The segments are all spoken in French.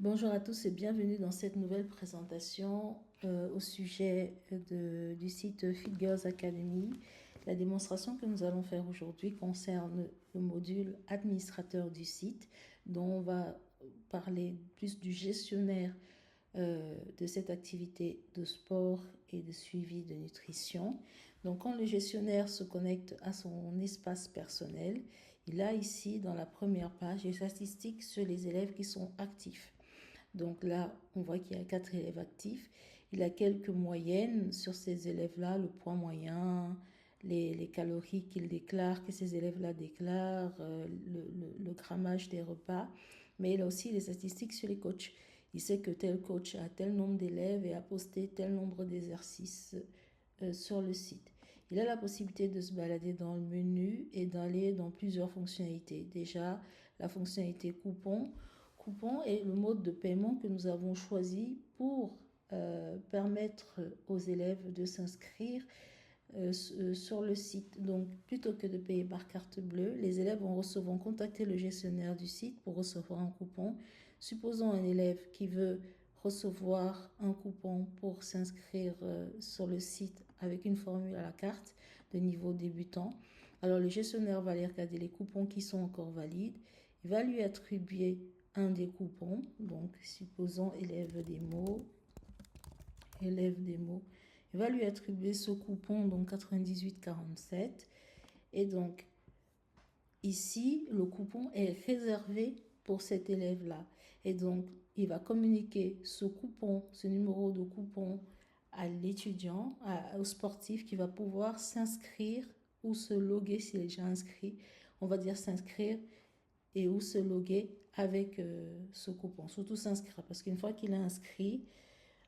Bonjour à tous et bienvenue dans cette nouvelle présentation au sujet du site Fit Girls Academy. La démonstration que nous allons faire aujourd'hui concerne le module administrateur du site, dont on va parler plus du gestionnaire de cette activité de sport et de suivi de nutrition. Donc quand le gestionnaire se connecte à son espace personnel, il a ici dans la première page les statistiques sur les élèves qui sont actifs. Donc là, on voit qu'il y a 4 élèves actifs. Il a quelques moyennes sur ces élèves-là, le poids moyen, les calories qu'il déclare, que ces élèves-là déclarent, le grammage des repas. Mais il a aussi les statistiques sur les coachs. Il sait que tel coach a tel nombre d'élèves et a posté tel nombre d'exercices sur le site. Il a la possibilité de se balader dans le menu et d'aller dans plusieurs fonctionnalités. Déjà, la fonctionnalité coupon. Coupon est le mode de paiement que nous avons choisi pour permettre aux élèves de s'inscrire sur le site. Donc, plutôt que de payer par carte bleue, les élèves vont contacter le gestionnaire du site pour recevoir un coupon. Supposons un élève qui veut recevoir un coupon pour s'inscrire sur le site avec une formule à la carte de niveau débutant. Alors, le gestionnaire va aller regarder les coupons qui sont encore valides. Il va lui attribuer un des coupons. Donc, supposons élève des mots. Il va lui attribuer ce coupon, donc 98,47. Et donc, ici, le coupon est réservé pour cet élève-là. Et donc, il va communiquer ce coupon, ce numéro de coupon à l'étudiant, au sportif qui va pouvoir s'inscrire ou se loguer s'il est déjà inscrit. On va dire s'inscrire et ou se loguer avec ce coupon. Surtout s'inscrire parce qu'une fois qu'il est inscrit,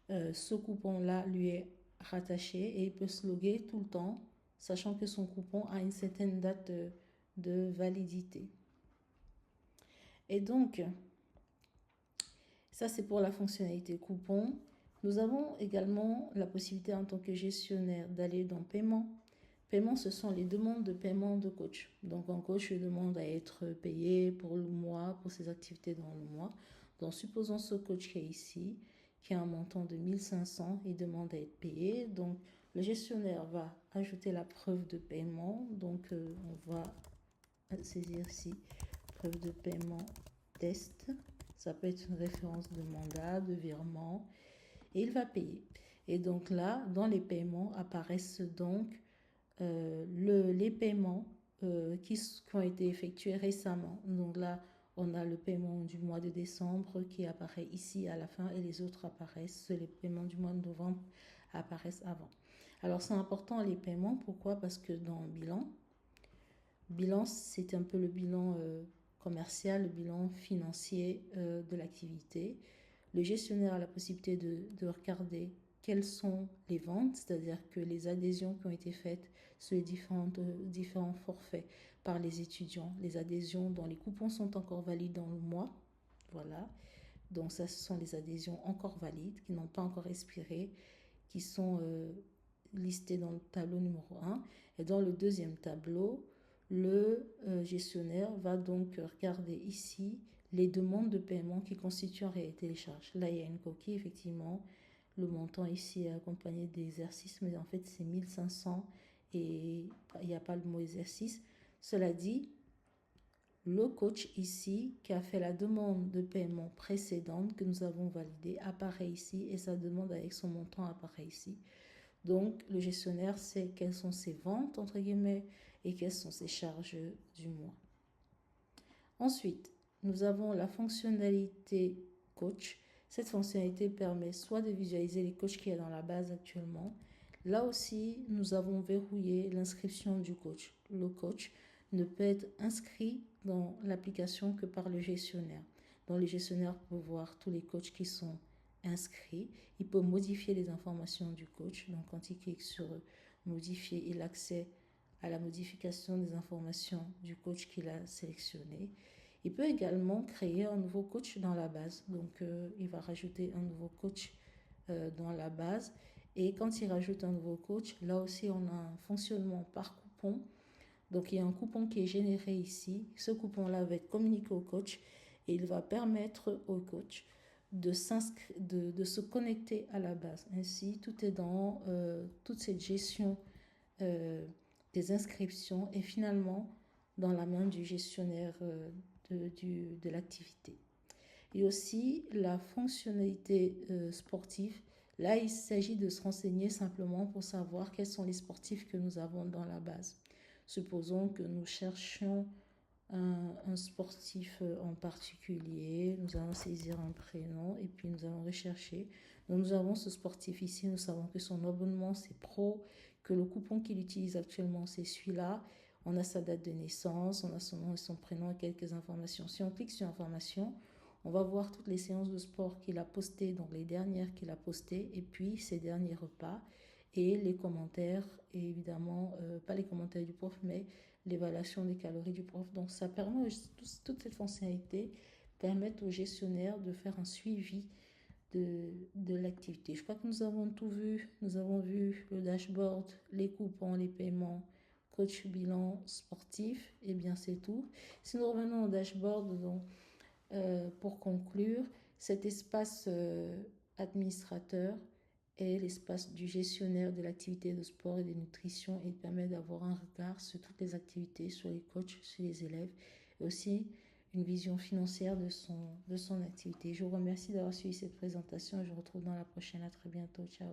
ce coupon-là lui est rattaché et il peut se loguer tout le temps, sachant que son coupon a une certaine date de validité. Et donc, ça c'est pour la fonctionnalité coupon. Nous avons également la possibilité en tant que gestionnaire d'aller dans paiement. Paiement, ce sont les demandes de paiement de coach. Donc, un coach demande à être payé pour le mois, pour ses activités dans le mois. Donc, supposons ce coach qui est ici, qui a un montant de 1500, il demande à être payé. Donc, le gestionnaire va ajouter la preuve de paiement. Donc, on va saisir ici, preuve de paiement test. Ça peut être une référence de mandat, de virement. Et il va payer. Et donc là, dans les paiements apparaissent donc les paiements qui ont été effectués récemment. Donc là, on a le paiement du mois de décembre qui apparaît ici à la fin et les autres apparaissent, les paiements du mois de novembre apparaissent avant. Alors c'est important les paiements, pourquoi? Parce que dans le bilan c'est un peu le bilan commercial, le bilan financier de l'activité. Le gestionnaire a la possibilité de regarder quelles sont les ventes, c'est-à-dire que les adhésions qui ont été faites sur les différents forfaits par les étudiants, les adhésions dont les coupons sont encore valides dans le mois, voilà. Donc ça, ce sont les adhésions encore valides, qui n'ont pas encore expiré, qui sont listées dans le tableau numéro 1. Et dans le deuxième tableau, le gestionnaire va donc regarder ici les demandes de paiement qui constituent en réalité les charges. Là, il y a une coquille, effectivement. Le montant ici est accompagné d'exercices, mais en fait, c'est 1500 et il n'y a pas le mot exercice. Cela dit, le coach ici, qui a fait la demande de paiement précédente que nous avons validée, apparaît ici et sa demande avec son montant apparaît ici. Donc, le gestionnaire sait quelles sont ses ventes, entre guillemets, et quelles sont ses charges du mois. Ensuite, nous avons la fonctionnalité coach. Cette fonctionnalité permet soit de visualiser les coachs qu'il y a dans la base actuellement. Là aussi, nous avons verrouillé l'inscription du coach. Le coach ne peut être inscrit dans l'application que par le gestionnaire. Donc, le gestionnaire peut voir tous les coachs qui sont inscrits. Il peut modifier les informations du coach. Donc, quand il clique sur modifier, il a accès à la modification des informations du coach qu'il a sélectionné. Il peut également créer un nouveau coach dans la base. Donc, il va rajouter un nouveau coach dans la base. Et quand il rajoute un nouveau coach, là aussi, on a un fonctionnement par coupon. Donc, il y a un coupon qui est généré ici. Ce coupon-là va être communiqué au coach et il va permettre au coach de se connecter à la base. Ainsi, tout est dans toute cette gestion des inscriptions et finalement dans la main du gestionnaire de l'activité. Et aussi la fonctionnalité sportive. Là, il s'agit de se renseigner simplement pour savoir quels sont les sportifs que nous avons dans la base. Supposons que nous cherchions un sportif en particulier, nous allons saisir un prénom et puis nous allons rechercher. Donc nous avons ce sportif ici, nous savons que son abonnement c'est pro, que le coupon qu'il utilise actuellement c'est celui-là. On a sa date de naissance, on a son nom et son prénom et quelques informations. Si on clique sur information, on va voir toutes les séances de sport qu'il a postées, donc les dernières qu'il a postées, et puis ses derniers repas et les commentaires, et évidemment, pas les commentaires du prof, mais l'évaluation des calories du prof. Donc ça permet, toute cette fonctionnalité permet au gestionnaire de faire un suivi de l'activité. Je crois que nous avons tout vu. Nous avons vu le dashboard, les coupons, les paiements, coach bilan sportif, et bien c'est tout. Si nous revenons au dashboard, donc, pour conclure, cet espace administrateur est l'espace du gestionnaire de l'activité de sport et de nutrition. Il permet d'avoir un regard sur toutes les activités, sur les coachs, sur les élèves, et aussi une vision financière de son activité. Je vous remercie d'avoir suivi cette présentation et je vous retrouve dans la prochaine. À très bientôt. Ciao.